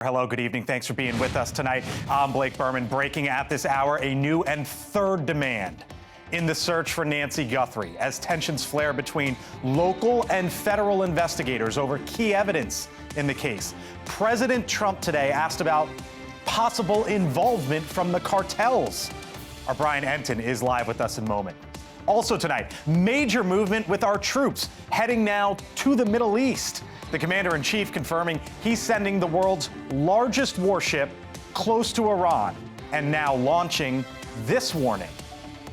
Hello, good evening. Thanks for being with us tonight. I'm Blake Berman. Breaking at this hour, a new and third demand in the search for Nancy Guthrie as tensions flare between local and federal investigators over key evidence in the case. President Trump today asked about possible involvement from the cartels. Our Brian Enton is live with us in a moment. Also tonight, major movement with our troops heading now to the Middle East. The commander-in-chief confirming he's sending the world's largest warship close to Iran and now launching this warning.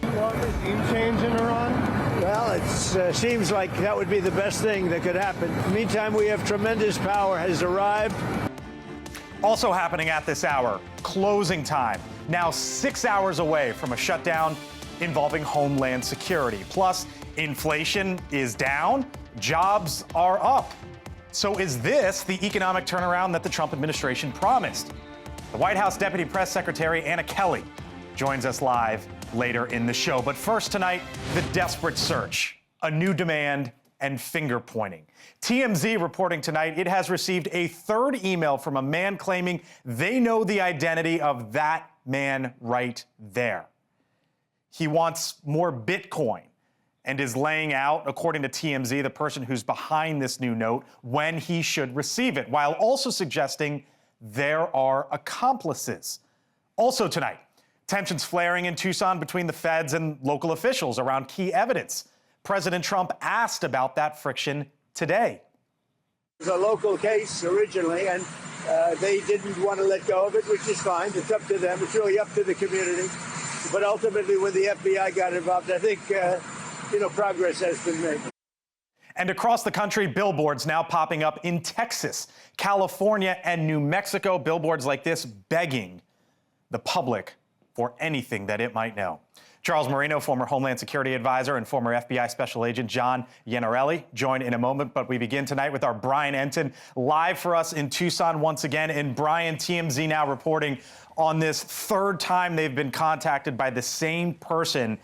Regime change in Iran? Well, it seems like that would be the best thing that could happen. Meantime, we have tremendous power has arrived. Also happening at this hour, closing time. Now 6 hours away from a shutdown involving Homeland Security. Plus, inflation is down, jobs are up. So is this the economic turnaround that the Trump administration promised? The White House Deputy Press Secretary Anna Kelly joins us live later in the show. But first tonight, the desperate search, a new demand, and finger pointing. TMZ reporting tonight it has received a third email from a man claiming they know the identity of that man right there. He wants more Bitcoin and is laying out, according to TMZ, the person who's behind this new note, when he should receive it, while also suggesting there are accomplices. Also tonight, tensions flaring in Tucson between the feds and local officials around key evidence. President Trump asked about that friction today. It was a local case originally, and they didn't want to let go of it, which is fine. It's up to them. It's really up to the community. But ultimately, when the FBI got involved, I think progress has been made. And across the country, billboards now popping up in Texas, California, and New Mexico. Billboards like this begging the public for anything that it might know. Charles Marino, former Homeland Security advisor, and former FBI Special Agent John Iannarelli join in a moment. But we begin tonight with our Brian Enton live for us in Tucson once again. And Brian, TMZ now reporting on this third time they've been contacted by the same person,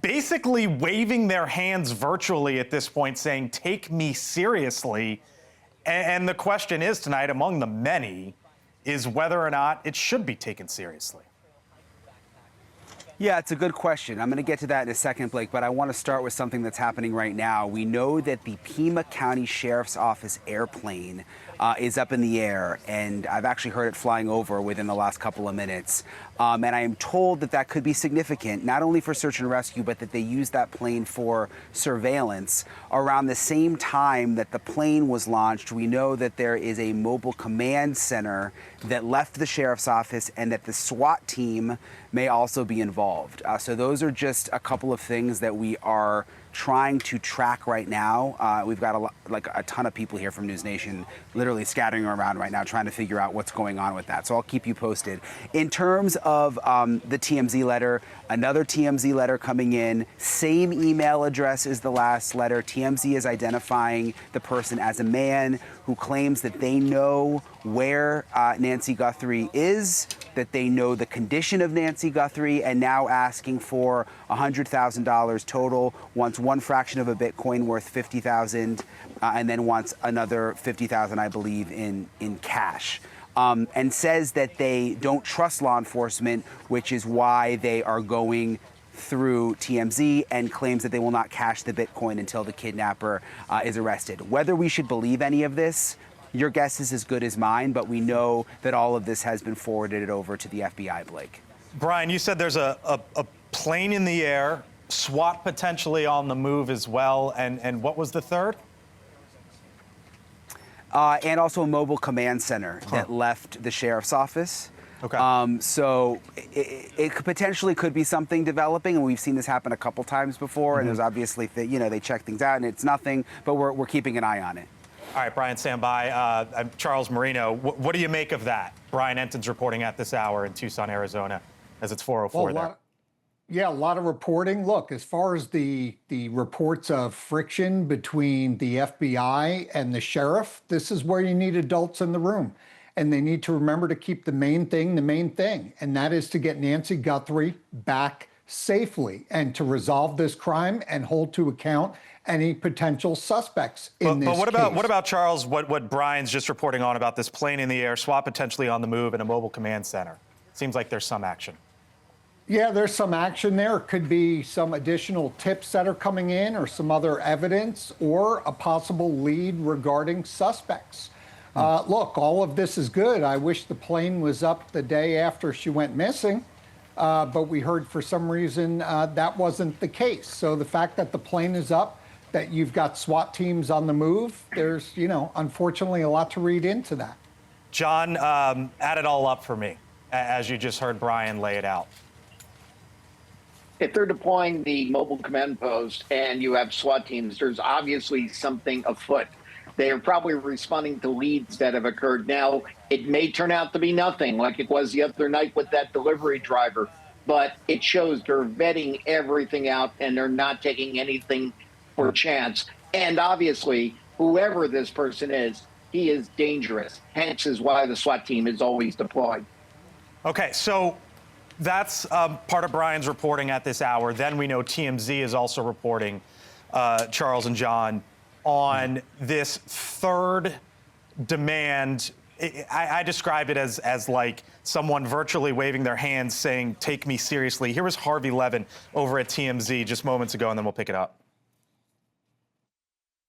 basically waving their hands virtually at this point, saying, take me seriously. And the question is tonight, among the many, is whether or not it should be taken seriously. Yeah, it's a good question. I'm going to get to that in a second, Blake, but I want to start with something that's happening right now. We know that the Pima County Sheriff's Office airplane is up in the air, and I've actually heard it flying over within the last couple of minutes. And I am told that that could be significant, not only for search and rescue, but that they used that plane for surveillance. Around the same time that the plane was launched, we know that there is a mobile command center that left the sheriff's office and that the SWAT team may also be involved. So those are just a couple of things that we are trying to track right now. We've got a ton of people here from NewsNation literally scattering around right now trying to figure out what's going on with that. So I'll keep you posted. In terms of the TMZ letter, another TMZ letter coming in, same email address as the last letter. TMZ is identifying the person as a man who claims that they know where Nancy Guthrie is, that they know the condition of Nancy Guthrie, and now asking for $100,000 total, wants one fraction of a Bitcoin worth $50,000, and then wants another $50,000, I believe, in cash. And says that they don't trust law enforcement, which is why they are going through TMZ, and claims that they will not cash the Bitcoin until the kidnapper is arrested. Whether we should believe any of this, your guess is as good as mine, but we know that all of this has been forwarded over to the FBI, Blake. Brian, you said there's a plane in the air, SWAT potentially on the move as well, and what was the third? And also a mobile command center that left the sheriff's office. Okay. So it potentially could be something developing, and we've seen this happen a couple times before. And there's obviously, they check things out, and it's nothing, but we're keeping an eye on it. All right, Brian, stand by. I'm Charles Marino. What do you make of that? Brian Enton's reporting at this hour in Tucson, Arizona, as it's 4:04 there. Yeah, a lot of reporting. Look, as far as the reports of friction between the FBI and the sheriff, this is where you need adults in the room. And they need to remember to keep the main thing, and that is to get Nancy Guthrie back safely and to resolve this crime and hold to account any potential suspects in this But what case. about Charles, what Brian's just reporting on about this plane in the air, SWAT potentially on the move, and a mobile command center? Seems like there's some action. Yeah, there's some action there. Could be some additional tips that are coming in or some other evidence or a possible lead regarding suspects. Look, all of this is good. I wish the plane was up the day after she went missing, but we heard for some reason that wasn't the case. So the fact that the plane is up, that you've got SWAT teams on the move, there's, unfortunately a lot to read into that. John, add it all up for me, as you just heard Brian lay it out. If they're deploying the mobile command post and you have SWAT teams, there's obviously something afoot. They are probably responding to leads that have occurred. Now, it may turn out to be nothing like it was the other night with that delivery driver, but it shows they're vetting everything out and they're not taking anything for chance. And obviously, whoever this person is, he is dangerous. Hence is why the SWAT team is always deployed. Okay, so that's part of Brian's reporting at this hour. Then we know TMZ is also reporting, Charles and John, on this third demand. I described it as like someone virtually waving their hands saying, "Take me seriously." Here was Harvey Levin over at TMZ just moments ago, and then we'll pick it up.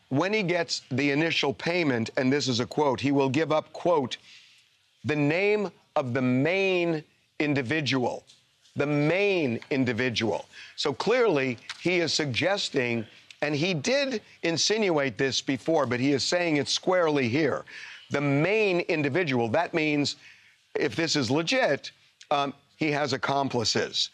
When he gets the initial payment, and this is a quote, he will give up, quote, the name of the main individual, the main individual. So clearly he is suggesting, and he did insinuate this before, but he is saying it squarely here, the main individual. That means if this is legit, he has accomplices.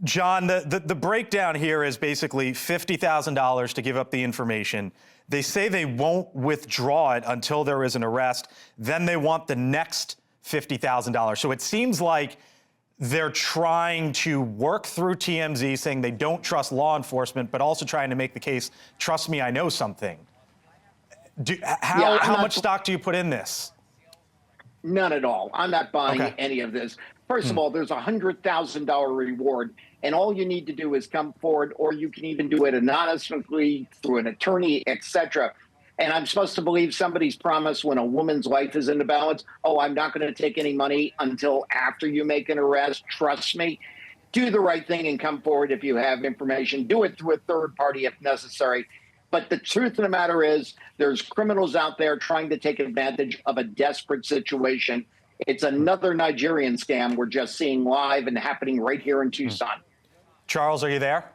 John, the breakdown here is basically $50,000 to give up the information. They say they won't withdraw it until there is an arrest. Then they want the next $50,000. So it seems like they're trying to work through TMZ, saying they don't trust law enforcement, but also trying to make the case, trust me, I know something. How much stock do you put in this? None at all. I'm not buying any of this. First of all, there's a $100,000 reward, and all you need to do is come forward, or you can even do it anonymously through an attorney, etc. And I'm supposed to believe somebody's promise when a woman's life is in the balance. Oh, I'm not going to take any money until after you make an arrest. Trust me. Do the right thing and come forward if you have information. Do it through a third party if necessary. But the truth of the matter is there's criminals out there trying to take advantage of a desperate situation. It's another Nigerian scam we're just seeing live and happening right here in Tucson. Charles, are you there?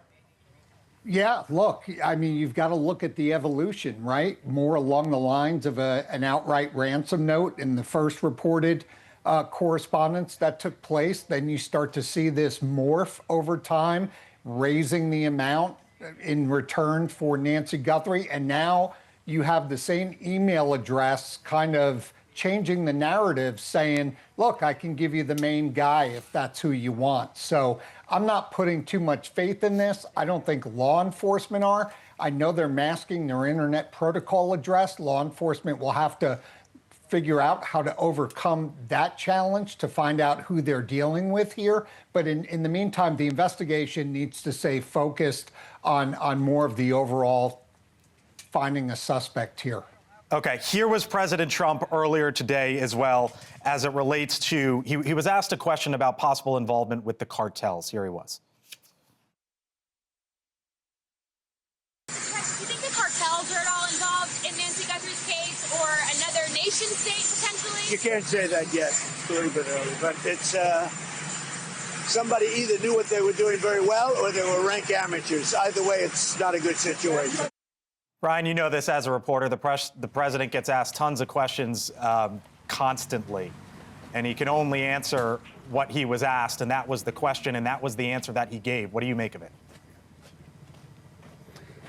Yeah, look, I mean, you've got to look at the evolution, right? More along the lines of an outright ransom note in the first reported correspondence that took place. Then you start to see this morph over time, raising the amount in return for Nancy Guthrie. And now you have the same email address kind of changing the narrative, saying, look, I can give you the main guy if that's who you want. So I'm not putting too much faith in this. I don't think law enforcement are. I know they're masking their internet protocol address. Law enforcement will have to figure out how to overcome that challenge to find out who they're dealing with here. But in the meantime, the investigation needs to stay focused on more of the overall finding a suspect here. Okay, here was President Trump earlier today as well, as it relates to, he was asked a question about possible involvement with the cartels. Here he was. Do you think the cartels are at all involved in Nancy Guthrie's case, or another nation state potentially? You can't say that yet, it's a little bit early, but it's somebody either knew what they were doing very well or they were rank amateurs. Either way, it's not a good situation. Brian, you know this as a reporter. The president gets asked tons of questions constantly, and he can only answer what he was asked, and that was the question, and that was the answer that he gave. What do you make of it?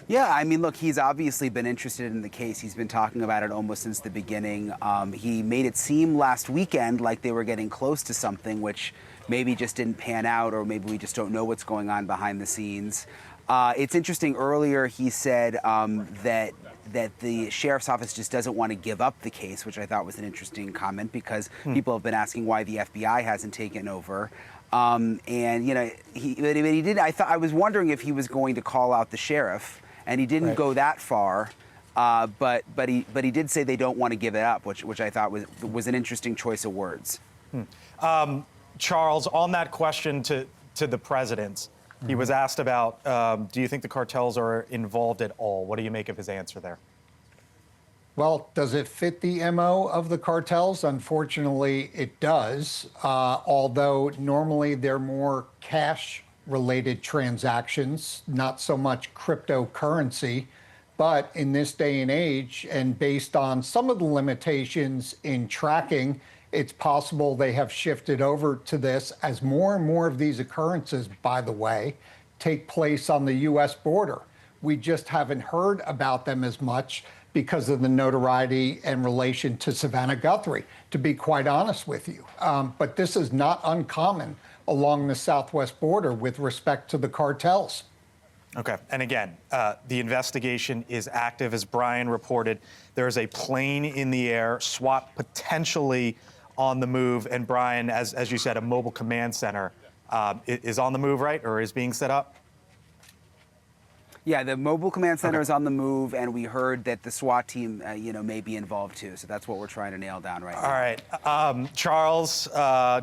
Yeah, I mean, look, he's obviously been interested in the case. He's been talking about it almost since the beginning. He made it seem last weekend like they were getting close to something, which maybe just didn't pan out, or maybe we just don't know what's going on behind the scenes. It's interesting, earlier he said that that the sheriff's office just doesn't want to give up the case, which I thought was an interesting comment because people have been asking why the FBI hasn't taken over. And he did. I was wondering if he was going to call out the sheriff, and he didn't go that far. But he did say they don't want to give it up, which I thought was an interesting choice of words. Charles, on that question to the president, he was asked about, do you think the cartels are involved at all? What do you make of his answer there? Well, does it fit the MO of the cartels? Unfortunately, it does, although normally they're more cash-related transactions, not so much cryptocurrency. But in this day and age, and based on some of the limitations in tracking, it's possible they have shifted over to this as more and more of these occurrences, by the way, take place on the U.S. border. We just haven't heard about them as much because of the notoriety and relation to Savannah Guthrie, to be quite honest with you. But this is not uncommon along the southwest border with respect to the cartels. Okay. And again, the investigation is active. As Brian reported, there is a plane in the air, SWAT potentially on the move. And Brian, as you said, a mobile command center is on the move, right? Or is being set up? Yeah, the mobile command center is on the move, and we heard that the SWAT team, may be involved too. So that's what we're trying to nail down right now. All right. Charles,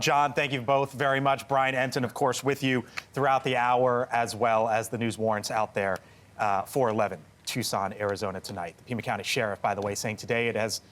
John, thank you both very much. Brian Enton, of course, with you throughout the hour, as well as the news warrants out there. 411, Tucson, Arizona tonight. The Pima County Sheriff, by the way, saying today it has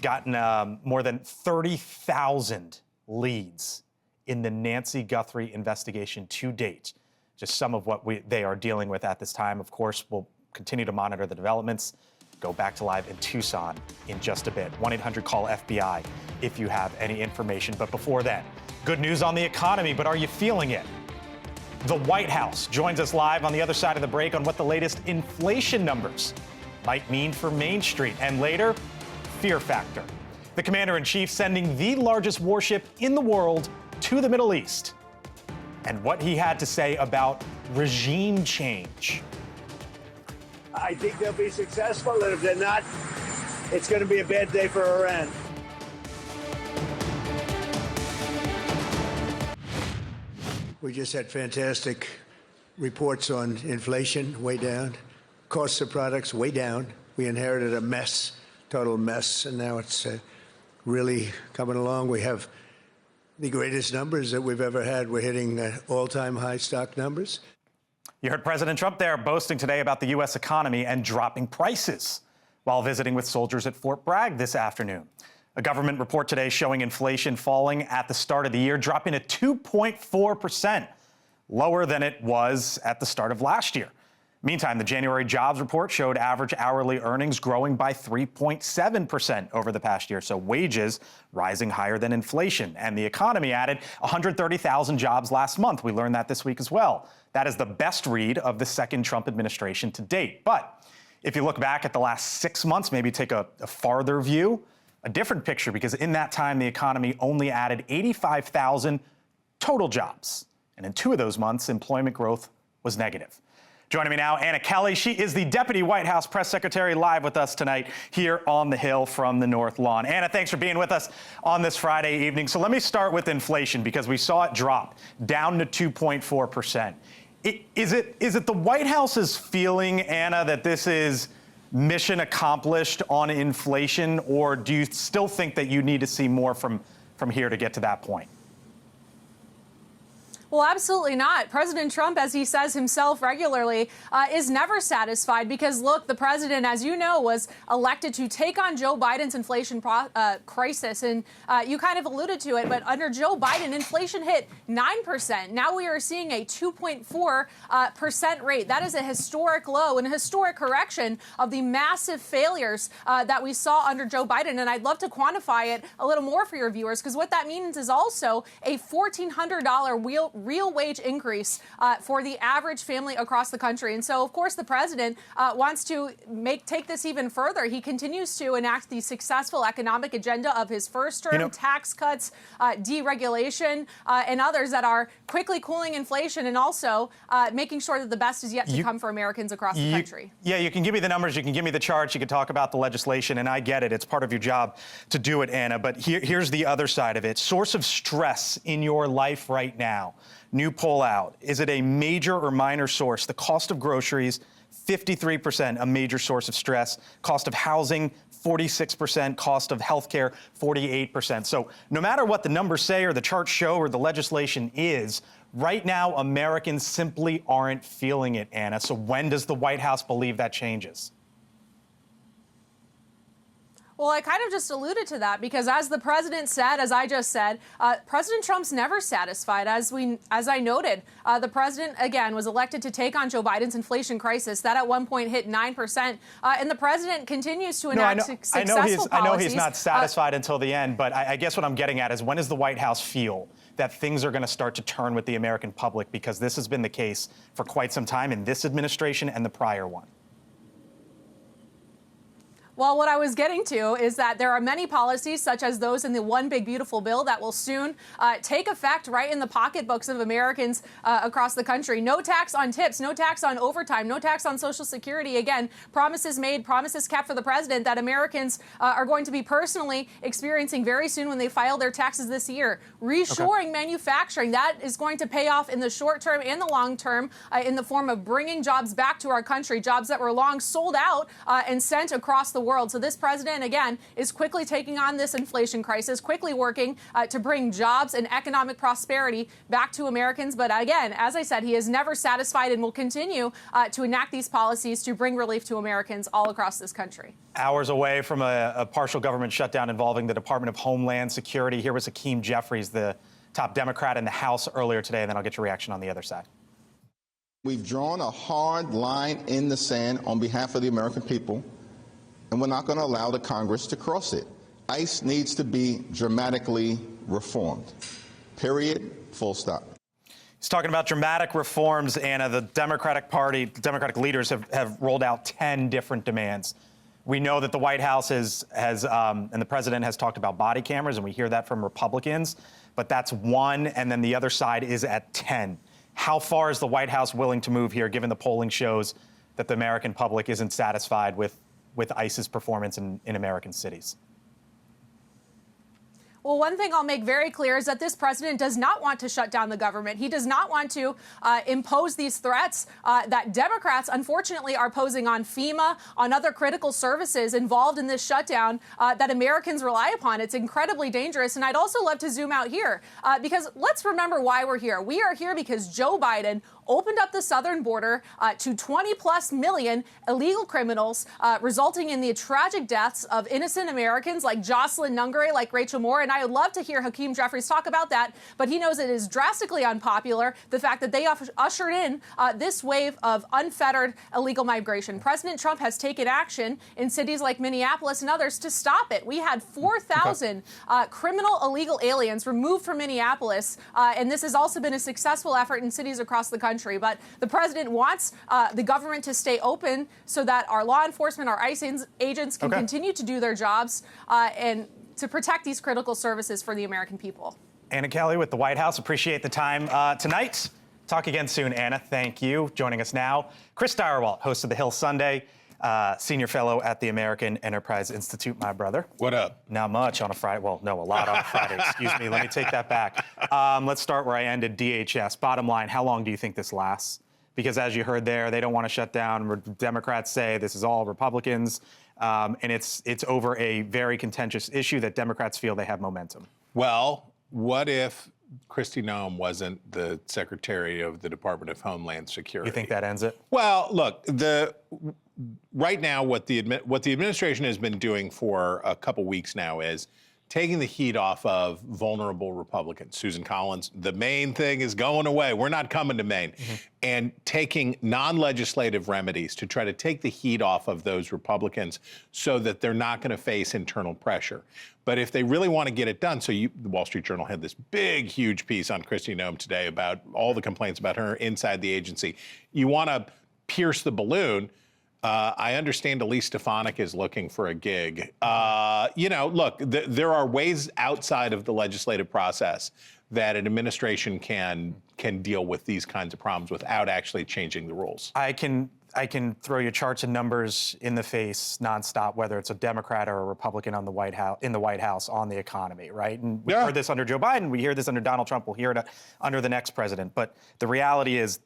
gotten more than 30,000 leads in the Nancy Guthrie investigation to date. Just some of what they are dealing with at this time. Of course, we'll continue to monitor the developments. Go back to live in Tucson in just a bit. 1-800-CALL-FBI if you have any information. But before that, good news on the economy, but are you feeling it? The White House joins us live on the other side of the break on what the latest inflation numbers might mean for Main Street. And later, fear factor. The commander-in-chief sending the largest warship in the world to the Middle East. And what he had to say about regime change. I think they'll be successful, and if they're not, it's going to be a bad day for Iran. We just had fantastic reports on inflation, way down, costs of products, way down. We inherited a mess, total mess, and now it's really coming along. We have the greatest numbers that we've ever had. We're hitting all-time high stock numbers. You heard President Trump there boasting today about the U.S. economy and dropping prices while visiting with soldiers at Fort Bragg this afternoon. A government report today showing inflation falling at the start of the year, dropping to 2.4%, lower than it was at the start of last year. Meantime, the January jobs report showed average hourly earnings growing by 3.7% over the past year, so wages rising higher than inflation. And the economy added 130,000 jobs last month. We learned that this week as well. That is the best read of the second Trump administration to date. But if you look back at the last 6 months, maybe take a farther view, a different picture, because in that time, the economy only added 85,000 total jobs. And in 2 of those months, employment growth was negative. Joining me now, Anna Kelly. She is the Deputy White House Press Secretary, live with us tonight here on the Hill from the North Lawn. Anna, thanks for being with us on this Friday evening. So let me start with inflation, because we saw it drop down to 2.4%. Is it the White House's feeling, Anna, that this is mission accomplished on inflation, or do you still think that you need to see more from here to get to that point? Well, absolutely not. President Trump, as he says himself regularly, is never satisfied because, look, the president, as you know, was elected to take on Joe Biden's inflation crisis. And you kind of alluded to it, but under Joe Biden, inflation hit 9%. Now we are seeing a 2.4% rate. That is a historic low and a historic correction of the massive failures that we saw under Joe Biden. And I'd love to quantify it a little more for your viewers, because what that means is also a $1,400 real wage increase for the average family across the country. And so, of course, the president wants to take this even further. He continues to enact the successful economic agenda of his first term, tax cuts, deregulation, and others that are quickly cooling inflation and also making sure that the best is yet to come for Americans across the country. Yeah, you can give me the numbers, you can give me the charts, you can talk about the legislation, and I get it. It's part of your job to do it, Anna. But here's the other side of it. Source of stress in your life right now. New poll out. Is it a major or minor source? The cost of groceries, 53%, a major source of stress. Cost of housing, 46%. Cost of healthcare, 48%. So no matter what the numbers say or the charts show or the legislation is, right now, Americans simply aren't feeling it, Anna. So when does the White House believe that changes? Well, I kind of just alluded to that because as the president said, as I just said, President Trump's never satisfied. As I noted, the president, again, was elected to take on Joe Biden's inflation crisis. That at one point hit 9%. And the president continues to enact successful policies. I know he's not satisfied until the end, but I guess what I'm getting at is when does the White House feel that things are going to start to turn with the American public? Because this has been the case for quite some time in this administration and the prior one. Well, what I was getting to is that there are many policies, such as those in the One Big Beautiful Bill, that will soon take effect right in the pocketbooks of Americans across the country. No tax on tips, no tax on overtime, no tax on Social Security. Again, promises made, promises kept for the president that Americans are going to be personally experiencing very soon when they file their taxes this year. Reshoring manufacturing, that is going to pay off in the short term and the long term in the form of bringing jobs back to our country, jobs that were long sold out and sent across the world. So this president, again, is quickly taking on this inflation crisis, quickly working to bring jobs and economic prosperity back to Americans. But again, as I said, he is never satisfied and will continue to enact these policies to bring relief to Americans all across this country. Hours away from a partial government shutdown involving the Department of Homeland Security. Here was Hakeem Jeffries, the top Democrat in the House earlier today, and then I'll get your reaction on the other side. We've drawn a hard line in the sand on behalf of the American people, and we're not going to allow the Congress to cross it. ICE needs to be dramatically reformed. Period. Full stop. He's talking about dramatic reforms, Anna. The Democratic Party, Democratic leaders have rolled out 10 different demands. We know that the White House and the president has talked about body cameras, and we hear that from Republicans, but that's one, and then the other side is at 10. How far is the White House willing to move here, given the polling shows that the American public isn't satisfied with ICE's performance in American cities? Well, one thing I'll make very clear is that this president does not want to shut down the government. He does not want to impose these threats that Democrats, unfortunately, are posing on FEMA, on other critical services involved in this shutdown that Americans rely upon. It's incredibly dangerous. And I'd also love to zoom out here because let's remember why we're here. We are here because Joe Biden opened up the southern border to 20+ million illegal criminals, resulting in the tragic deaths of innocent Americans like Jocelyn Nungare, like Rachel Moore. And I would love to hear Hakeem Jeffries talk about that, but he knows it is drastically unpopular, the fact that they ushered in this wave of unfettered illegal migration. President Trump has taken action in cities like Minneapolis and others to stop it. We had 4,000 criminal illegal aliens removed from Minneapolis, and this has also been a successful effort in cities across the country. But the president wants the government to stay open so that our law enforcement, our ICE agents can continue to do their jobs and to protect these critical services for the American people. Anna Kelly with the White House. Appreciate the time tonight. Talk again soon, Anna. Thank you. Joining us now, Chris Direwalt, host of The Hill Sunday, senior fellow at the American Enterprise Institute, my brother. What up? Not much on a Friday. Well, no, a lot on a Friday. Excuse me. Let me take that back. Let's start where I ended, DHS. Bottom line, how long do you think this lasts? Because as you heard there, they don't want to shut down. Democrats say this is all Republicans. And it's over a very contentious issue that Democrats feel they have momentum. Well, what if Kristi Noem wasn't the Secretary of the Department of Homeland Security? You think that ends it? Well, look, right now what the administration has been doing for a couple weeks now is taking the heat off of vulnerable Republicans. Susan Collins, the Maine thing is going away. We're not coming to Maine. And taking non-legislative remedies to try to take the heat off of those Republicans so that they're not going to face internal pressure. But if they really want to get it done, the Wall Street Journal had this big, huge piece on Kristi Noem today about all the complaints about her inside the agency. You want to pierce the balloon. I understand Elise Stefanik is looking for a gig. Look, there are ways outside of the legislative process that an administration can deal with these kinds of problems without actually changing the rules. I can throw you charts and numbers in the face nonstop, whether it's a Democrat or a Republican on the White House on the economy, right? And we heard this under Joe Biden. We hear this under Donald Trump. We'll hear it under the next president. But the reality is,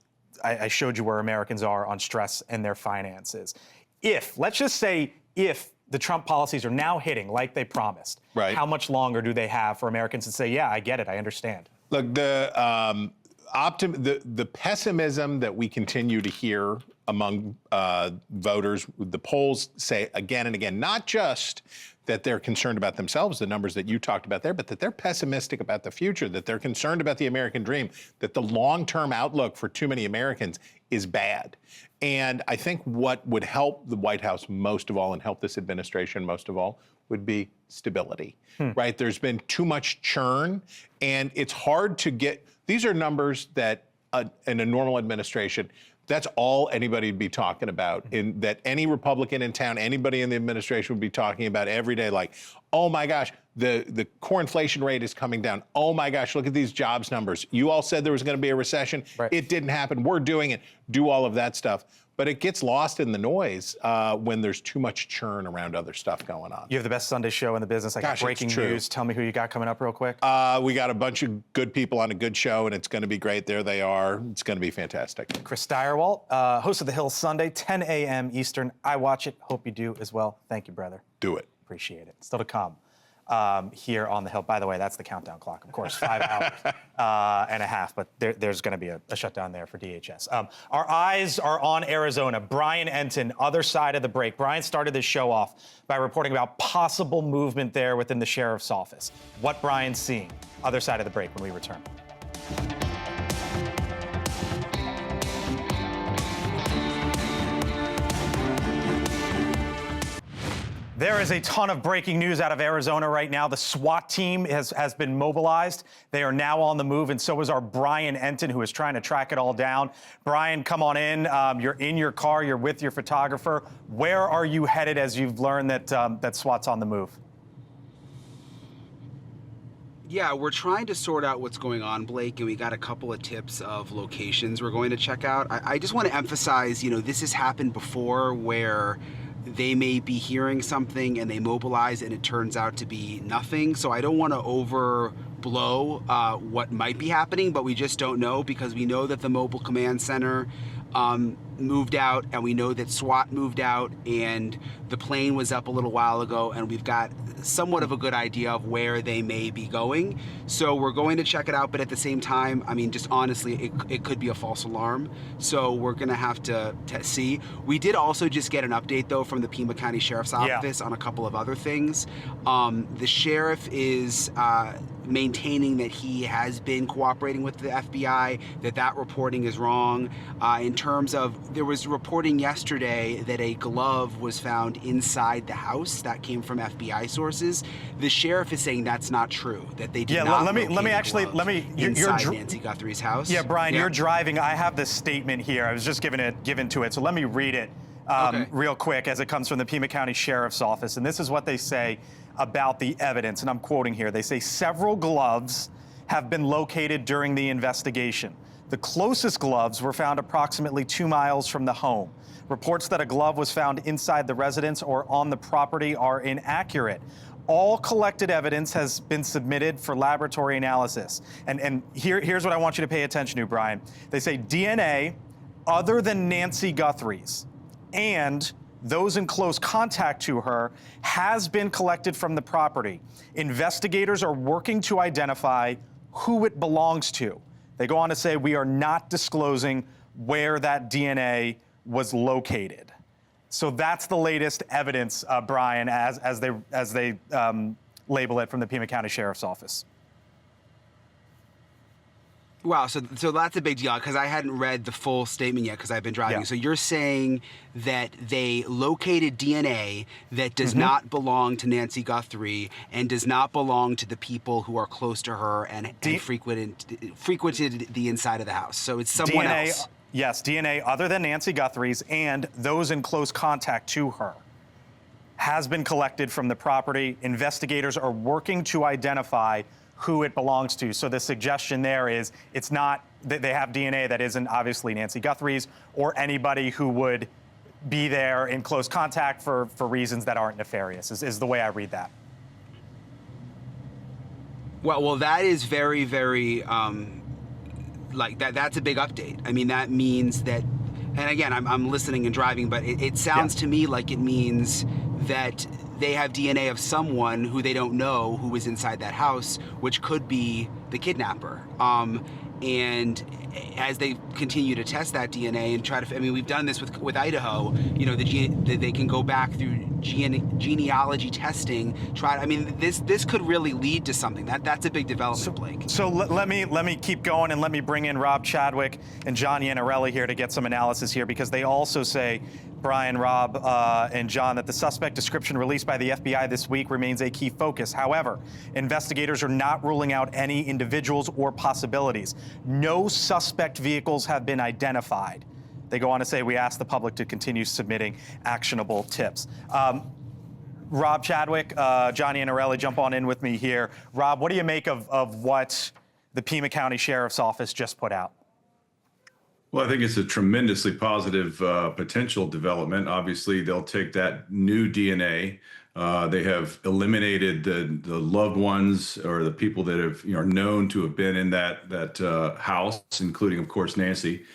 I showed you where Americans are on stress and their finances. Let's just say if the Trump policies are now hitting like they promised, how much longer do they have for Americans to say, yeah, I get it, I understand? Look, the pessimism that we continue to hear among voters, the polls say again and again, not just that they're concerned about themselves, the numbers that you talked about there, but that they're pessimistic about the future, that they're concerned about the American dream, that the long-term outlook for too many Americans is bad. And I think what would help the White House most of all and help this administration most of all would be stability, right? There's been too much churn, and it's hard to get, these are numbers that in a normal administration, that's all anybody would be talking about, that any Republican in town, anybody in the administration would be talking about every day, like, oh my gosh, the core inflation rate is coming down. Oh my gosh, look at these jobs numbers. You all said there was going to be a recession. It didn't happen. We're doing it. Do all of that stuff. But it gets lost in the noise when there's too much churn around other stuff going on. You have the best Sunday show in the business. I got breaking news. Tell me who you got coming up real quick. We got a bunch of good people on a good show, and it's going to be great. There they are. It's going to be fantastic. Chris Steyerwalt, host of The Hill Sunday, 10 a.m. Eastern. I watch it. Hope you do as well. Thank you, brother. Do it. Appreciate it. Still to come here on The Hill. By the way, that's the countdown clock, of course, 5 hours and a half, but there's going to be a shutdown there for DHS. Our eyes are on Arizona. Brian Entin, other side of the break. Brian started this show off by reporting about possible movement there within the sheriff's office. What Brian's seeing. Other side of the break when we return. There is a ton of breaking news out of Arizona right now. The SWAT team has been mobilized. They are now on the move, and so is our Brian Entin, who is trying to track it all down. Brian, come on in. You're in your car. You're with your photographer. Where are you headed as you've learned that SWAT's on the move? Yeah, we're trying to sort out what's going on, Blake, and we got a couple of tips of locations we're going to check out. I just want to emphasize, this has happened before where they may be hearing something and they mobilize and it turns out to be nothing. So I don't want to overblow what might be happening, but we just don't know because we know that the Mobile Command Center moved out, and we know that SWAT moved out, and the plane was up a little while ago, and we've got somewhat of a good idea of where they may be going. So we're going to check it out, but at the same time, just honestly, it could be a false alarm. So we're going to have to see. We did also just get an update, though, from the Pima County Sheriff's Office on a couple of other things. The sheriff is maintaining that he has been cooperating with the FBI, that reporting is wrong. In terms of, there was reporting yesterday that a glove was found inside the house. That came from FBI sources. The sheriff is saying that's not true, that they did not let me inside Nancy Guthrie's house. Yeah, Brian, you're driving. I have this statement here. I was just given to it, so let me read it real quick as it comes from the Pima County Sheriff's Office. And this is what they say about the evidence, and I'm quoting here. They say several gloves have been located during the investigation. The closest gloves were found approximately 2 miles from the home. Reports that a glove was found inside the residence or on the property are inaccurate. All collected evidence has been submitted for laboratory analysis. And here's what I want you to pay attention to, Brian. They say DNA other than Nancy Guthrie's and those in close contact to her has been collected from the property. Investigators are working to identify who it belongs to. They go on to say we are not disclosing where that DNA was located. So that's the latest evidence, Brian, as they label it from the Pima County Sheriff's Office. Wow, so that's a big deal because I hadn't read the full statement yet because I've been driving. Yeah. So you're saying that they located DNA that does not belong to Nancy Guthrie and does not belong to the people who are close to her and frequented the inside of the house. So it's someone else. Yes, DNA other than Nancy Guthrie's and those in close contact to her has been collected from the property. Investigators are working to identify who it belongs to. So the suggestion there is it's not that they have DNA that isn't obviously Nancy Guthrie's or anybody who would be there in close contact for reasons that aren't nefarious, is the way I read that. Well, that is very, very, like that's a big update. I mean, that means that, and again, I'm listening and driving, but it sounds to me like it means that they have DNA of someone who they don't know who was inside that house, which could be the kidnapper. And as they continue to test that DNA and try to, I mean, we've done this with Idaho, you know, they can go back through genealogy testing, I mean, this could really lead to something. That's a big development, Blake. So let me keep going and let me bring in Rob Chadwick and John Iannarelli here to get some analysis here, because they also say, Brian, Rob, and John, that the suspect description released by the FBI this week remains a key focus. However, investigators are not ruling out any individuals or possibilities. No suspect vehicles have been identified. They go on to say, we ask the public to continue submitting actionable tips. Rob Chadwick, John Iannarelli, jump on in with me here. Rob, what do you make of what the Pima County Sheriff's Office just put out? Well, I think it's a tremendously positive potential development. Obviously, they'll take that new DNA. They have eliminated the loved ones or the people that have are known to have been in that house, including, of course, Nancy,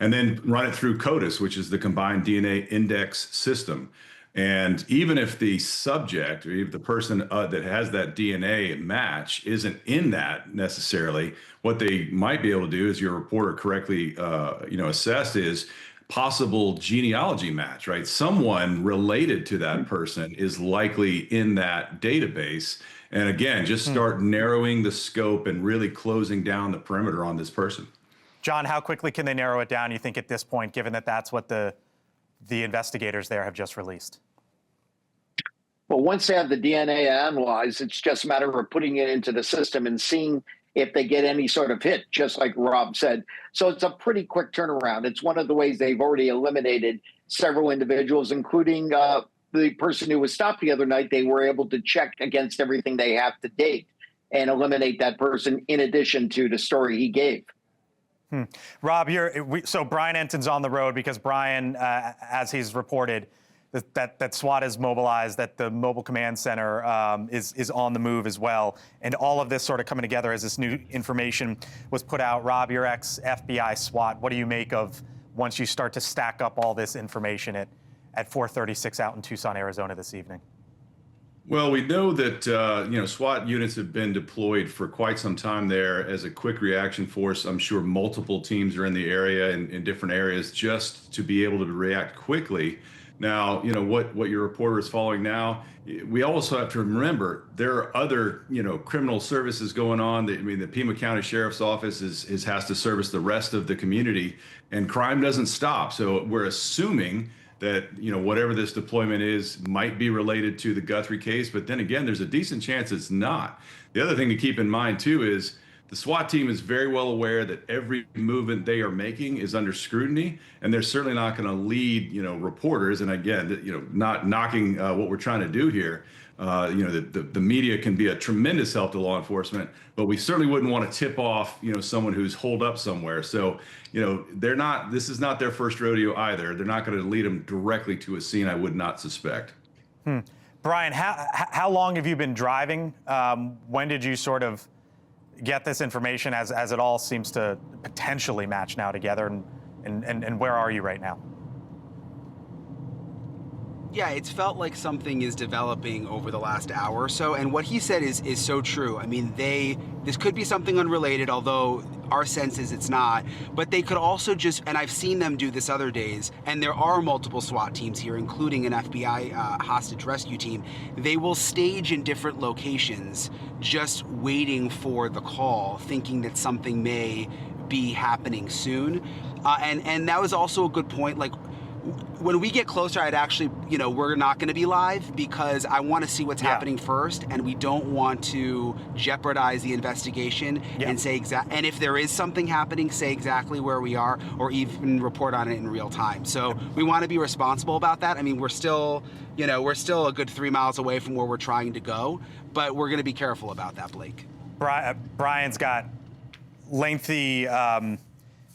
and then run it through CODIS, which is the Combined DNA Index System. And even if the subject or if the person that has that DNA match isn't in that necessarily, what they might be able to do, as your reporter correctly assessed, is possible genealogy match, right? Someone related to that person is likely in that database. And again, just start narrowing the scope and really closing down the perimeter on this person. John, how quickly can they narrow it down, you think, at this point, given that that's what the investigators there have just released? Well, once they have the DNA analyzed, it's just a matter of putting it into the system and seeing if they get any sort of hit, just like Rob said. So it's a pretty quick turnaround. It's one of the ways they've already eliminated several individuals, including the person who was stopped the other night. They were able to check against everything they have to date and eliminate that person in addition to the story he gave. Rob, so Brian Enton's on the road because Brian, as he's reported, that SWAT is mobilized, that the Mobile Command Center is on the move as well. And all of this sort of coming together as this new information was put out. Rob, you're ex-FBI SWAT. What do you make of once you start to stack up all this information at 4:36 out in Tucson, Arizona this evening? Well, we know that SWAT units have been deployed for quite some time there as a quick reaction force. I'm sure multiple teams are in the area in different areas just to be able to react quickly. Now, what your reporter is following now, we also have to remember there are other, criminal services going on. The Pima County Sheriff's Office has to service the rest of the community, and crime doesn't stop. So we're assuming that, whatever this deployment is might be related to the Guthrie case. But then again, there's a decent chance it's not. The other thing to keep in mind, too, is the SWAT team is very well aware that every movement they are making is under scrutiny, and they're certainly not going to lead, reporters. And again, not knocking what we're trying to do here. The media can be a tremendous help to law enforcement, but we certainly wouldn't want to tip off, someone who's holed up somewhere. So, this is not their first rodeo either. They're not going to lead them directly to a scene, I would not suspect. Brian, how long have you been driving? When did you sort of get this information as it all seems to potentially match now together, and where are you right now? Yeah, it's felt like something is developing over the last hour or so, and what he said is so true. I mean, this could be something unrelated, although our sense is it's not, but they could also just, and I've seen them do this other days, and there are multiple SWAT teams here, including an FBI hostage rescue team. They will stage in different locations, just waiting for the call, thinking that something may be happening soon. And that was also a good point. Like, when we get closer, I'd actually, we're not going to be live because I want to see what's happening first, and we don't want to jeopardize the investigation and say and if there is something happening, say exactly where we are, or even report on it in real time. So we want to be responsible about that. I mean, we're still a good 3 miles away from where we're trying to go, but we're going to be careful about that, Blake. Brian's got lengthy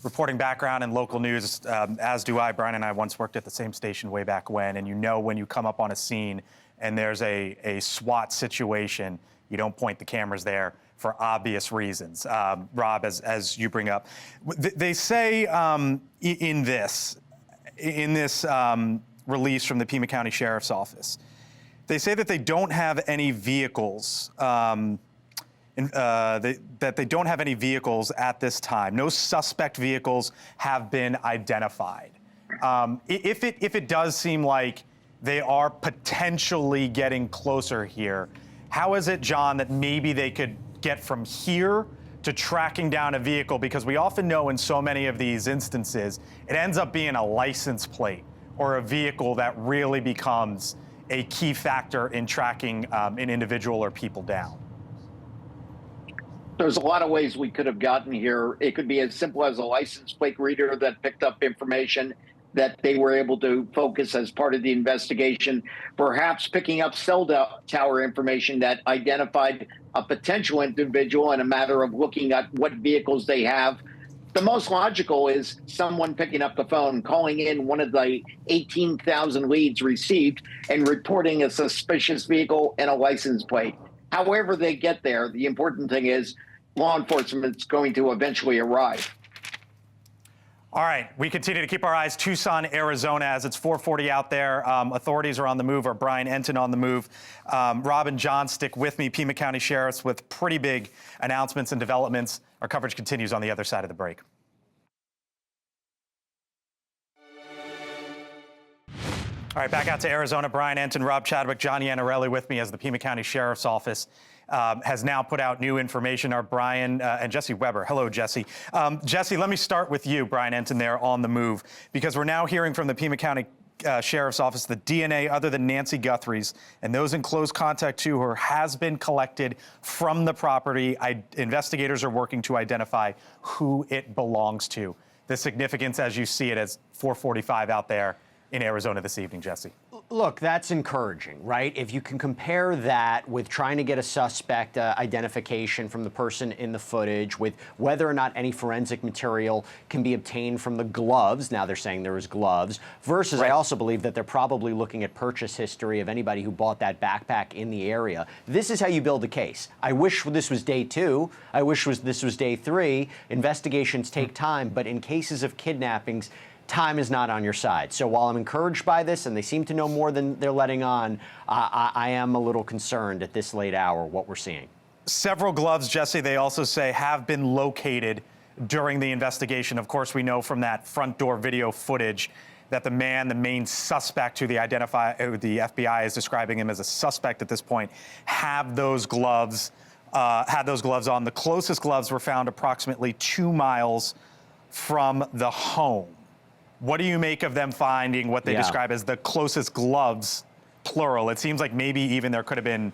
reporting background in local news, as do I. Brian and I once worked at the same station way back when, and when you come up on a scene and there's a SWAT situation, you don't point the cameras there for obvious reasons. Rob, as you bring up, they say in this release from the Pima County Sheriff's Office, they say that they don't have any vehicles that they don't have any vehicles at this time. No suspect vehicles have been identified. If it does seem like they are potentially getting closer here, how is it, John, that maybe they could get from here to tracking down a vehicle? Because we often know in so many of these instances, it ends up being a license plate or a vehicle that really becomes a key factor in tracking an individual or people down. There's a lot of ways we could have gotten here. It could be as simple as a license plate reader that picked up information that they were able to focus as part of the investigation, perhaps picking up cell tower information that identified a potential individual in a matter of looking at what vehicles they have. The most logical is someone picking up the phone, calling in one of the 18,000 leads received and reporting a suspicious vehicle and a license plate. However they get there, the important thing is law enforcement is going to eventually arrive. All right, we continue to keep our eyes Tucson, Arizona, as it's 4:40 out there. Authorities are on the move, or Brian Enton on the move. Rob and John, stick with me. Pima County Sheriffs with pretty big announcements and developments. Our coverage continues on the other side of the break. All right, back out to Arizona. Brian Enton, Rob Chadwick, John Iannarelli with me as the Pima County Sheriff's Office has now put out new information. Our Brian and Jesse Weber. Hello, Jesse. Jesse, let me start with you, Brian Enton, there on the move, because we're now hearing from the Pima County Sheriff's Office the DNA other than Nancy Guthrie's and those in close contact to her has been collected from the property. Investigators are working to identify who it belongs to. The significance, as you see it, as 4:45 out there in Arizona this evening, Jesse. Look, that's encouraging, right? If you can compare that with trying to get a suspect identification from the person in the footage, with whether or not any forensic material can be obtained from the gloves, now they're saying there was gloves, versus I also believe that they're probably looking at purchase history of anybody who bought that backpack in the area. This is how you build a case. I wish this was day 2. I wish this was day 3. Investigations take time, but in cases of kidnappings, time is not on your side. So while I'm encouraged by this, and they seem to know more than they're letting on, I am a little concerned at this late hour what we're seeing. Several gloves, Jesse, they also say have been located during the investigation. Of course, we know from that front door video footage that the main suspect, who the FBI is describing him as a suspect at this point, had those gloves on. The closest gloves were found approximately 2 miles from the home. What do you make of them finding what they describe as the closest gloves, plural? It seems like maybe even there could have been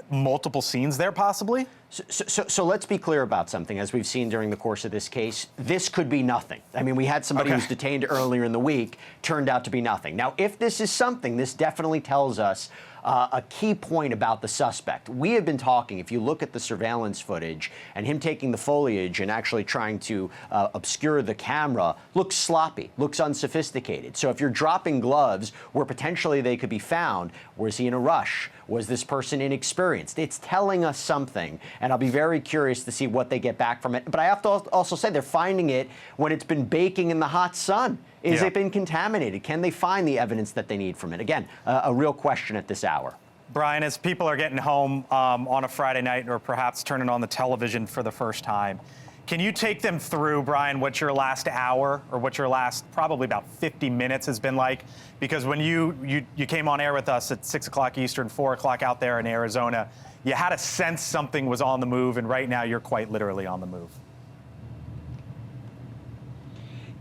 multiple scenes there, possibly? So let's be clear about something. As we've seen during the course of this case, this could be nothing. I mean, we had somebody who was detained earlier in the week, turned out to be nothing. Now, if this is something, this definitely tells us a key point about the suspect. We have been talking, if you look at the surveillance footage and him taking the foliage and actually trying to obscure the camera, looks sloppy, looks unsophisticated. So if you're dropping gloves where potentially they could be found, was he in a rush? Was this person inexperienced? It's telling us something, and I'll be very curious to see what they get back from it. But I have to also say they're finding it when it's been baking in the hot sun. Is it been contaminated? Can they find the evidence that they need from it? Again, a real question at this hour. Brian, as people are getting home on a Friday night or perhaps turning on the television for the first time, can you take them through, Brian, what your last hour or what your last probably about 50 minutes has been like? Because when you came on air with us at 6 o'clock Eastern, 4 o'clock out there in Arizona, you had a sense something was on the move, and right now you're quite literally on the move.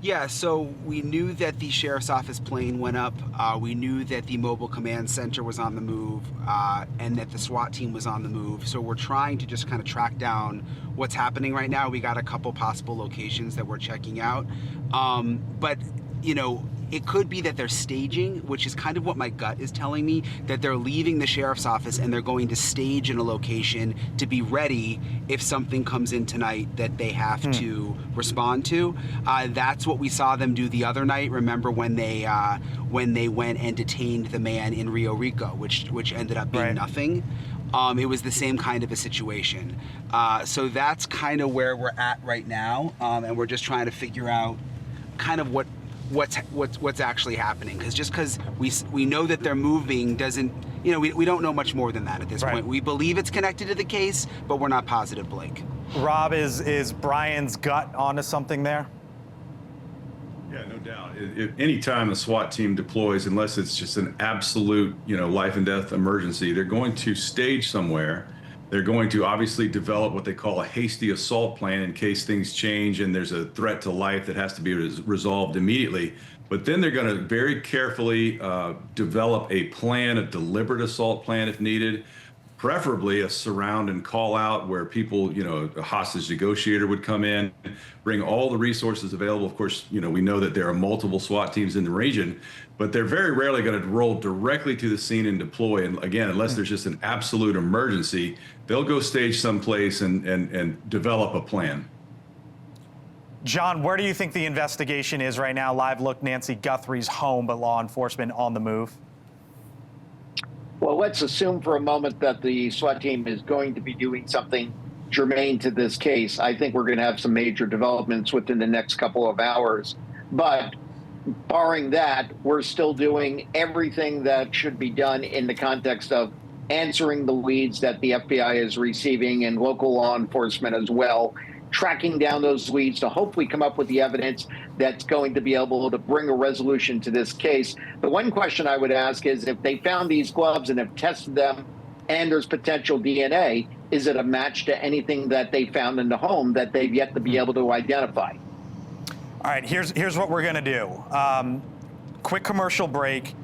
Yeah, so we knew that the sheriff's office plane went up. We knew that the mobile command center was on the move, and that the SWAT team was on the move. So we're trying to just kind of track down what's happening right now. We got a couple possible locations that we're checking out. But, you know, it could be that they're staging, which is kind of what my gut is telling me, that they're leaving the sheriff's office and they're going to stage in a location to be ready if something comes in tonight that they have to respond to. That's what we saw them do the other night. Remember when they went and detained the man in Rio Rico, which ended up being nothing. It was the same kind of a situation. So that's kind of where we're at right now, and we're just trying to figure out kind of what's actually happening, because just because we know that they're moving doesn't, you know, we don't know much more than that at this point. We believe it's connected to the case, but we're not positive, Blake. Rob, is Brian's gut onto something there? Yeah, no doubt. Any time a SWAT team deploys, unless it's just an absolute, you know, life and death emergency, they're going to stage somewhere. They're going to obviously develop what they call a hasty assault plan in case things change and there's a threat to life that has to be resolved immediately. But then they're going to very carefully develop a plan, a deliberate assault plan if needed, preferably a surround and call out where people, you know, a hostage negotiator would come in, bring all the resources available. Of course, you know, we know that there are multiple SWAT teams in the region, but they're very rarely going to roll directly to the scene and deploy. And again, unless there's just an absolute emergency, they'll go stage someplace and develop a plan. John, where do you think the investigation is right now? Live look, Nancy Guthrie's home, but law enforcement on the move. Well, let's assume for a moment that the SWAT team is going to be doing something germane to this case. I think we're going to have some major developments within the next couple of hours. But barring that, we're still doing everything that should be done in the context of answering the leads that the FBI is receiving and local law enforcement as well, tracking down those leads to hopefully come up with the evidence that's going to be able to bring a resolution to this case. The one question I would ask is, if they found these gloves and have tested them and there's potential DNA, is it a match to anything that they found in the home that they've yet to be able to identify? All right, here's what we're going to do. Quick commercial break.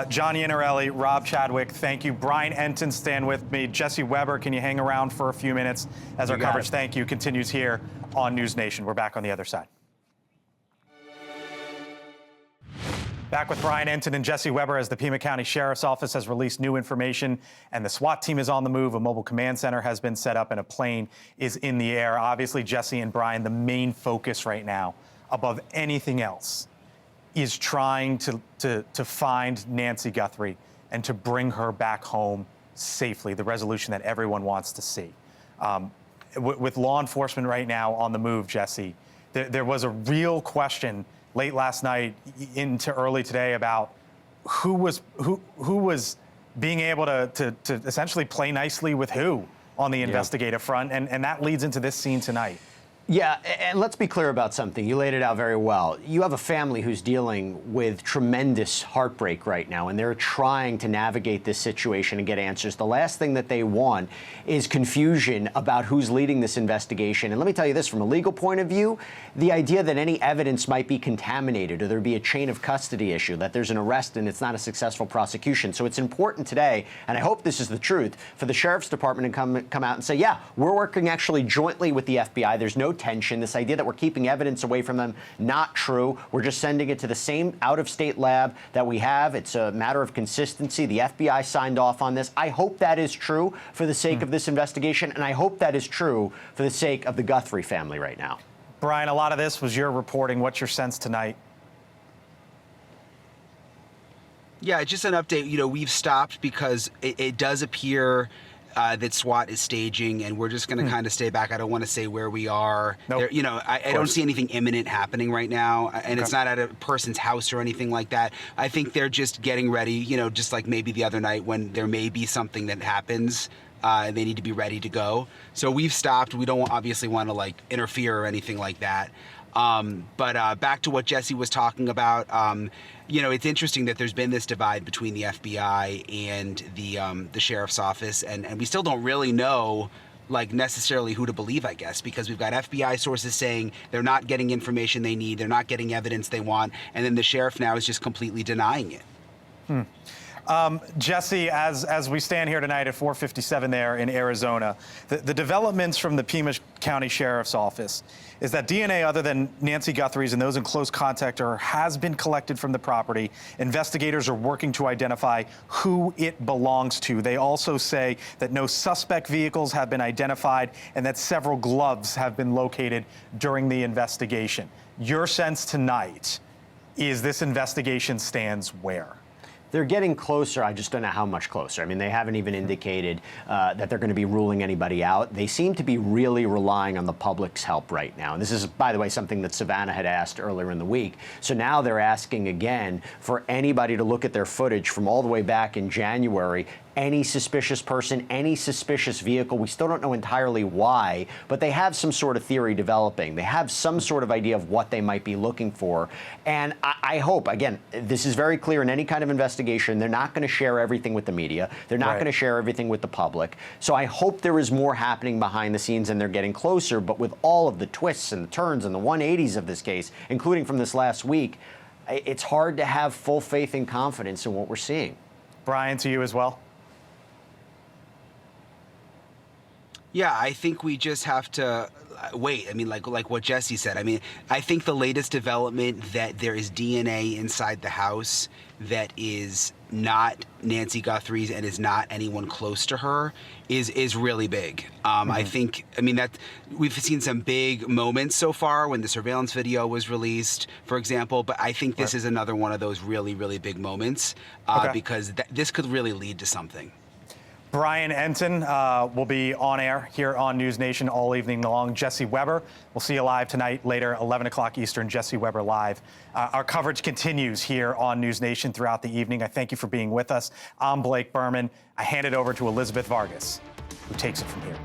John Iannarelli, Rob Chadwick, thank you. Brian Enton, stand with me. Jesse Weber, can you hang around for a few minutes as our coverage, thank you, continues here on News Nation. We're back on the other side. Back with Brian Enton and Jesse Weber as the Pima County Sheriff's Office has released new information and the SWAT team is on the move. A mobile command center has been set up and a plane is in the air. Obviously, Jesse and Brian, the main focus right now, above anything else, is trying to find Nancy Guthrie and to bring her back home safely, the resolution that everyone wants to see. With law enforcement right now on the move, Jesse, there was a real question late last night into early today about who was being able to essentially play nicely with who on the investigative front, and that leads into this scene tonight. Yeah, and let's be clear about something. You laid it out very well. You have a family who's dealing with tremendous heartbreak right now, and they're trying to navigate this situation and get answers. The last thing that they want is confusion about who's leading this investigation. And let me tell you this, from a legal point of view, the idea that any evidence might be contaminated or there'd be a chain of custody issue, that there's an arrest and it's not a successful prosecution. So it's important today, and I hope this is the truth, for the Sheriff's Department to come out and say, yeah, we're working actually jointly with the FBI. There's no tension. This idea that we're keeping evidence away from them, not true. We're just sending it to the same out-of-state lab that we have. It's a matter of consistency. The FBI signed off on this. I hope that is true for the sake of this investigation, and I hope that is true for the sake of the Guthrie family right now. Brian, a lot of this was your reporting. What's your sense tonight? Yeah, just an update. You know, we've stopped because it does appear that SWAT is staging, and we're just going to kind of stay back. I don't want to say where we are. Nope. I don't see anything imminent happening right now, and it's not at a person's house or anything like that. I think they're just getting ready, just like maybe the other night when there may be something that happens. They need to be ready to go. So we've stopped. We don't obviously want to interfere or anything like that. But back to what Jesse was talking about, it's interesting that there's been this divide between the FBI and the sheriff's office, and we still don't really know necessarily who to believe, I guess, because we've got FBI sources saying they're not getting information they need, they're not getting evidence they want, and then the sheriff now is just completely denying it. Jesse, as we stand here tonight at 4:57 there in Arizona, the developments from the Pima County Sheriff's Office is that DNA other than Nancy Guthrie's and those in close contact with her has been collected from the property. Investigators are working to identify who it belongs to. They also say that no suspect vehicles have been identified and that several gloves have been located during the investigation. Your sense tonight is this investigation stands where? They're getting closer. I just don't know how much closer. I mean, they haven't even indicated that they're going to be ruling anybody out. They seem to be really relying on the public's help right now. And this is, by the way, something that Savannah had asked earlier in the week. So now they're asking again for anybody to look at their footage from all the way back in January. Any suspicious person, any suspicious vehicle. We still don't know entirely why, but they have some sort of theory developing. They have some sort of idea of what they might be looking for. And I hope, again, this is very clear in any kind of investigation, they're not going to share everything with the media. They're not going to share everything with the public. So I hope there is more happening behind the scenes and they're getting closer. But with all of the twists and the turns and the 180s of this case, including from this last week, it's hard to have full faith and confidence in what we're seeing. Brian, to you as well. Yeah, I think we just have to wait. I mean, like what Jesse said. I mean, I think the latest development that there is DNA inside the house that is not Nancy Guthrie's and is not anyone close to her is really big. I think, that we've seen some big moments so far when the surveillance video was released, for example, but I think this is another one of those really, really big moments because this could really lead to something. Brian Enton will be on air here on News Nation all evening long. Jesse Weber, we'll see you live tonight, later, 11 o'clock Eastern, Jesse Weber live. Our coverage continues here on News Nation throughout the evening. I thank you for being with us. I'm Blake Berman. I hand it over to Elizabeth Vargas, who takes it from here.